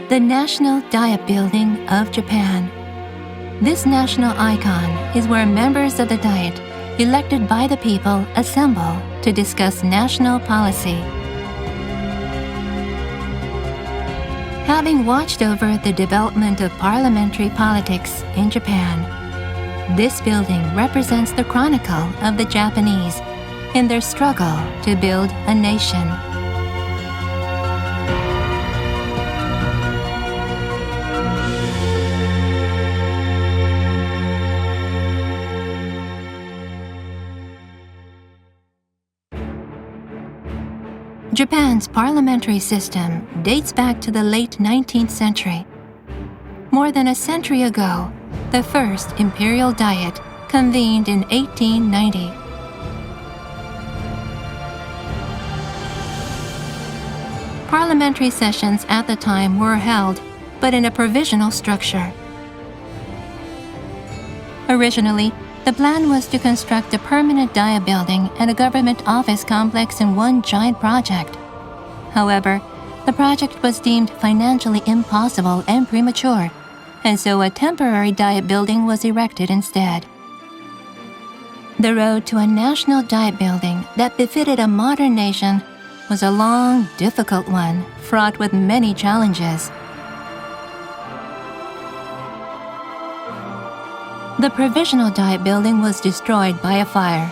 the National Diet Building of Japan. This national icon is where members of the Diet, elected by the people, assemble to discuss national policy. Having watched over the development of parliamentary politics in Japan, this building represents the chronicle of the Japanese in their struggle to build a nation. Japan's parliamentary system dates back to the late 19th century. More than a century ago, the first imperial diet convened in 1890. Parliamentary sessions at the time were held, but in a provisional structure. Originally, the plan was to construct a permanent diet building and a government office complex in one giant project. However, the project was deemed financially impossible and premature, and so a temporary diet building was erected instead. The road to a national diet building that befitted a modern nation was a long, difficult one, fraught with many challenges. The provisional diet building was destroyed by a fire,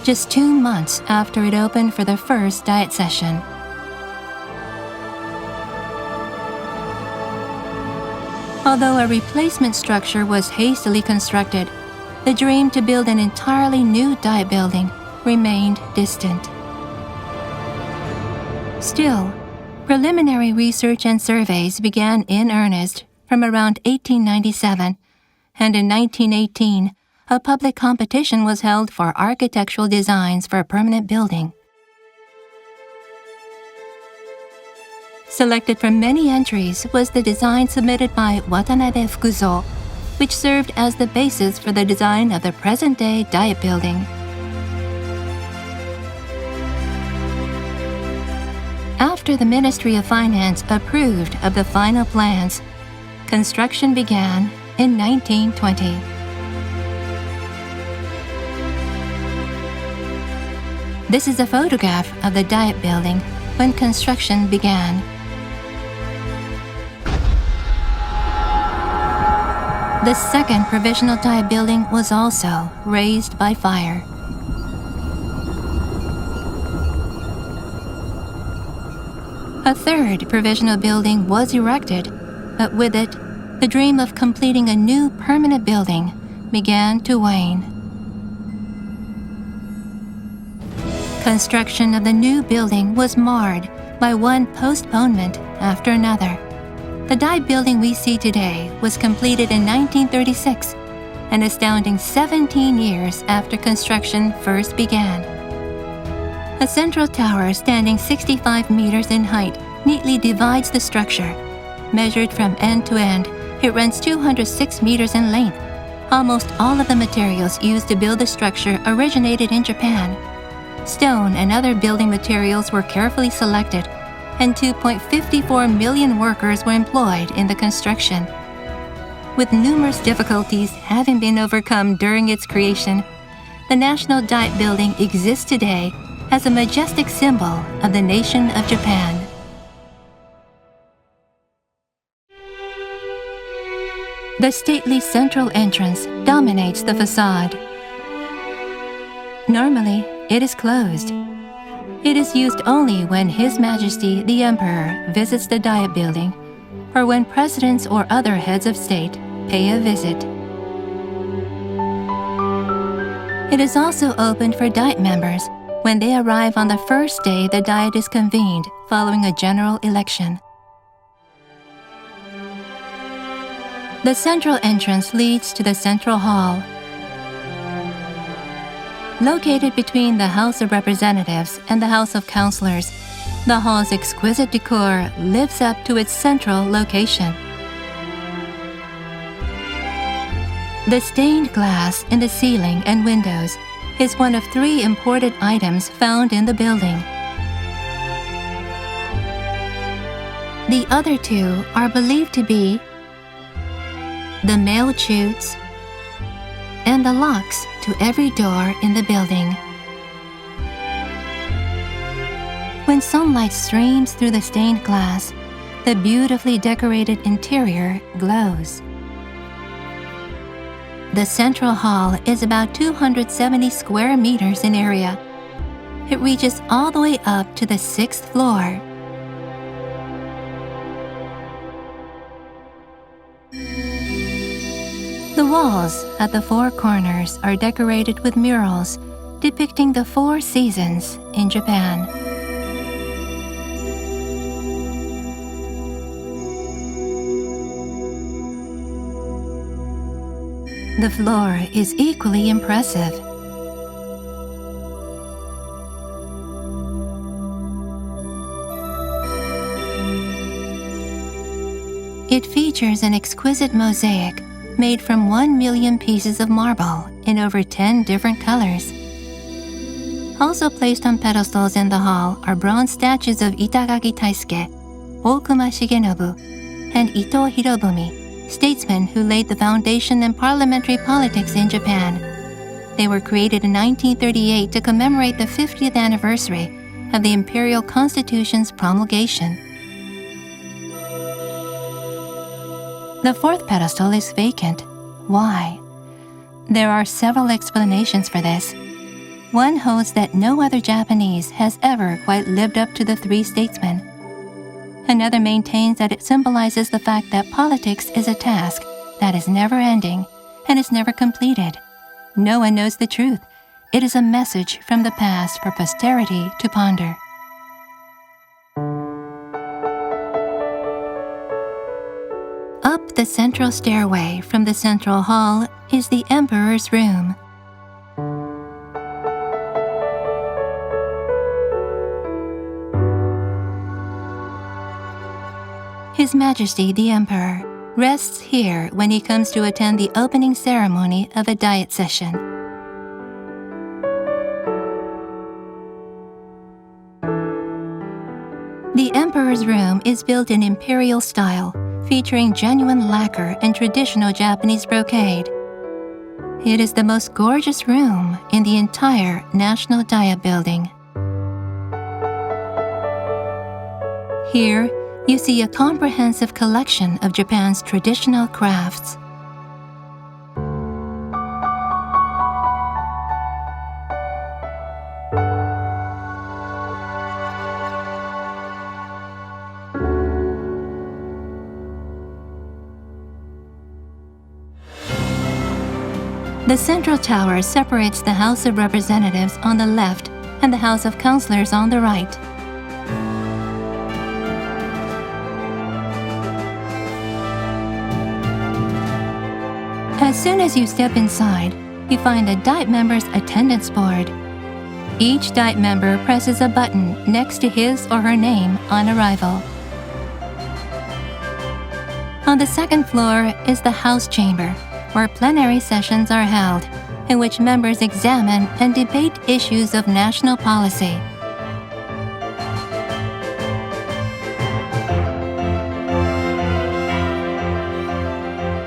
just 2 months after it opened for the first diet session. Although a replacement structure was hastily constructed, the dream to build an entirely new diet building remained distant. Still, preliminary research and surveys began in earnest from around 1897, and in 1918, a public competition was held for architectural designs for a permanent building. Selected from many entries was the design submitted by Watanabe Fukuzo, which served as the basis for the design of the present-day diet building. After the Ministry of Finance approved of the final plans, construction began in 1920. This is a photograph of the diet building when construction began. The second provisional diet building was also razed by fire. A third provisional building was erected, but with it, the dream of completing a new permanent building began to wane. Construction of the new building was marred by one postponement after another. The diet building we see today was completed in 1936, an astounding 17 years after construction first began. A central tower standing 65 meters in height neatly divides the structure. Measured from end to end, it runs 206 meters in length. Almost all of the materials used to build the structure originated in Japan. Stone and other building materials were carefully selected, and 2.54 million workers were employed in the construction. With numerous difficulties having been overcome during its creation, the National Diet Building exists today as a majestic symbol of the nation of Japan. The stately central entrance dominates the facade. Normally, it is closed. It is used only when His Majesty the Emperor visits the diet building, or when presidents or other heads of state pay a visit. It is also opened for diet members when they arrive on the first day the diet is convened following a general election. The central entrance leads to the Central Hall. Located between the House of Representatives and the House of Councillors, the hall's exquisite decor lives up to its central location. The stained glass in the ceiling and windows is one of 3 imported items found in the building. The other two are believed to be the mail chutes and the locks to every door in the building. When sunlight streams through the stained glass, the beautifully decorated interior glows. The central hall is about 270 square meters in area. It reaches all the way up to the 6th floor. The walls at the four corners are decorated with murals depicting the 4 seasons in Japan. The floor is equally impressive. It features an exquisite mosaic made from 1 million pieces of marble in over 10 different colors. Also placed on pedestals in the hall are bronze statues of Itagaki Taisuke, Okuma Shigenobu, and Ito Hirobumi, statesmen who laid the foundation in parliamentary politics in Japan. They were created in 1938 to commemorate the 50th anniversary of the Imperial Constitution's promulgation. The 4th pedestal is vacant. Why? There are several explanations for this. One holds that no other Japanese has ever quite lived up to the 3 statesmen. Another maintains that it symbolizes the fact that politics is a task that is never-ending and is never completed. No one knows the truth. It is a message from the past for posterity to ponder. Up the central stairway from the central hall is the Emperor's room. His Majesty the Emperor rests here when he comes to attend the opening ceremony of a Diet session. The Emperor's room is built in imperial style, featuring genuine lacquer and traditional Japanese brocade. It is the most gorgeous room in the entire National Diet building. Here, you see a comprehensive collection of Japan's traditional crafts. The central tower separates the House of Representatives on the left and the House of Councillors on the right. As soon as you step inside, you find a Diet member's attendance board. Each Diet member presses a button next to his or her name on arrival. On the 2nd floor is the House Chamber, where plenary sessions are held, in which members examine and debate issues of national policy.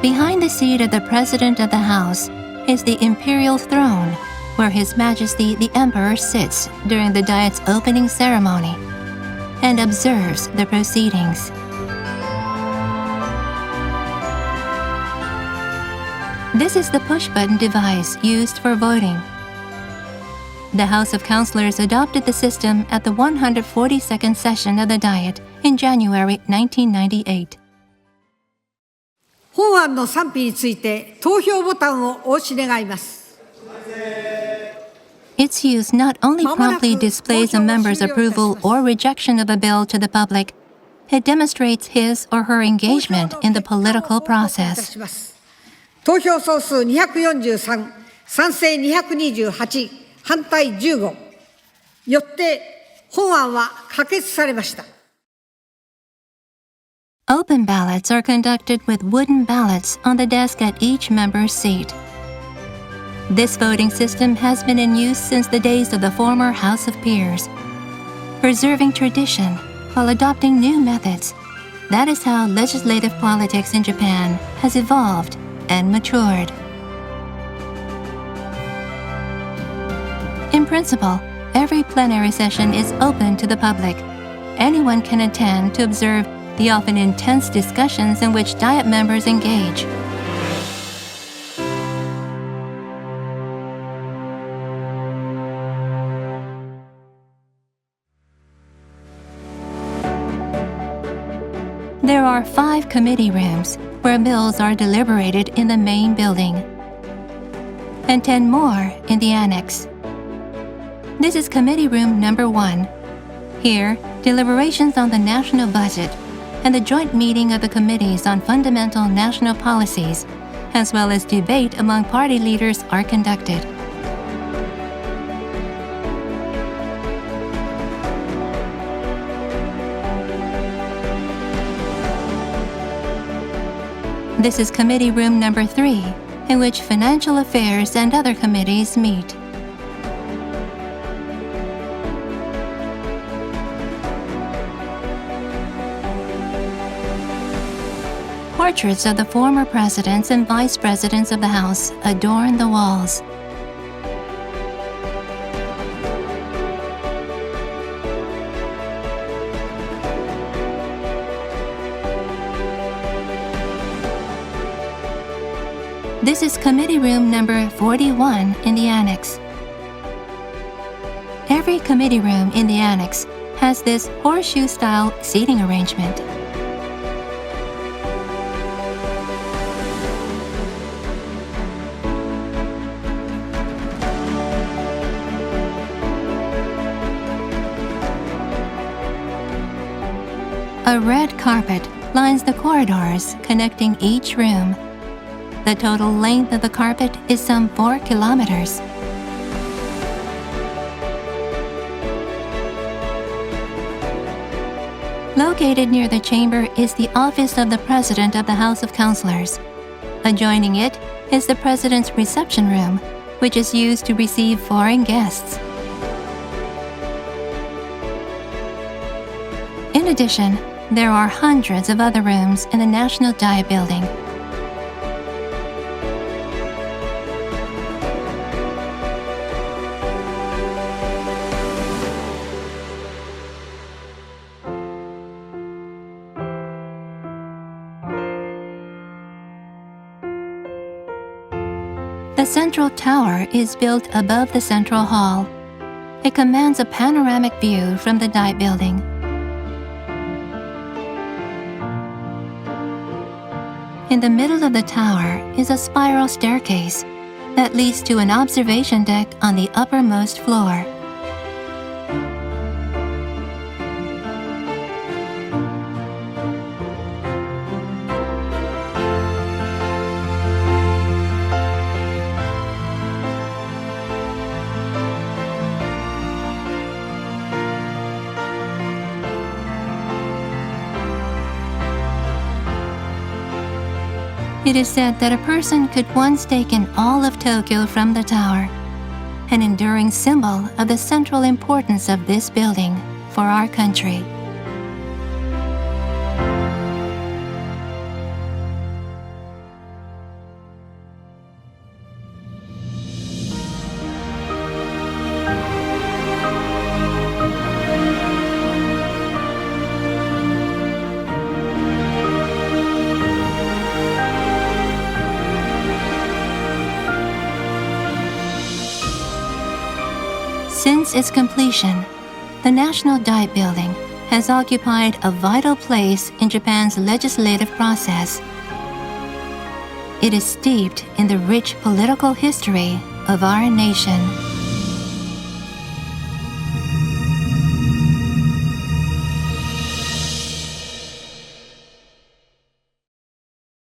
Behind the seat of the President of the House is the Imperial Throne, where His Majesty the Emperor sits during the Diet's opening ceremony and observes the proceedings. This is the push-button device used for voting. The House of Councillors adopted the system at the 142nd session of the Diet in January 1998. 本案の賛否について投票ボタンをお押し願います。 Its use not only promptly displays a member's approval or rejection of a bill to the public, it demonstrates his or her engagement in the political process. 投票総数243、賛成228、反対15。よって本案は可決されました。 Open ballots are conducted with wooden ballots on the desk at each member's seat. This voting system has been in use since the days of the former House of Peers. Preserving tradition while adopting new methods, That is how legislative politics in Japan has evolved and matured. In principle, every plenary session is open to the public. Anyone can attend to observe the often intense discussions in which Diet members engage. There are 5 committee rooms where bills are deliberated in the main building, and 10 more in the annex. This is committee room number 1. Here, deliberations on the national budget and the joint meeting of the committees on fundamental national policies, as well as debate among party leaders, are conducted. This is committee room number 3, in which financial affairs and other committees meet. Portraits of the former presidents and vice presidents of the House adorn the walls. This is committee room number 41 in the annex. Every committee room in the annex has this horseshoe-style seating arrangement. A red carpet lines the corridors connecting each room. The total length of the carpet is some 4 kilometers. Located near the chamber is the office of the President of the House of Councillors. Adjoining it is the President's reception room, which is used to receive foreign guests. In addition, there are hundreds of other rooms in the National Diet Building. The central tower is built above the central hall. It commands a panoramic view from the Diet Building. In the middle of the tower is a spiral staircase that leads to an observation deck on the uppermost floor. It is said that a person could once take in all of Tokyo from the tower, an enduring symbol of the central importance of this building for our country. Since its completion, the National Diet Building has occupied a vital place in Japan's legislative process. It is steeped in the rich political history of our nation.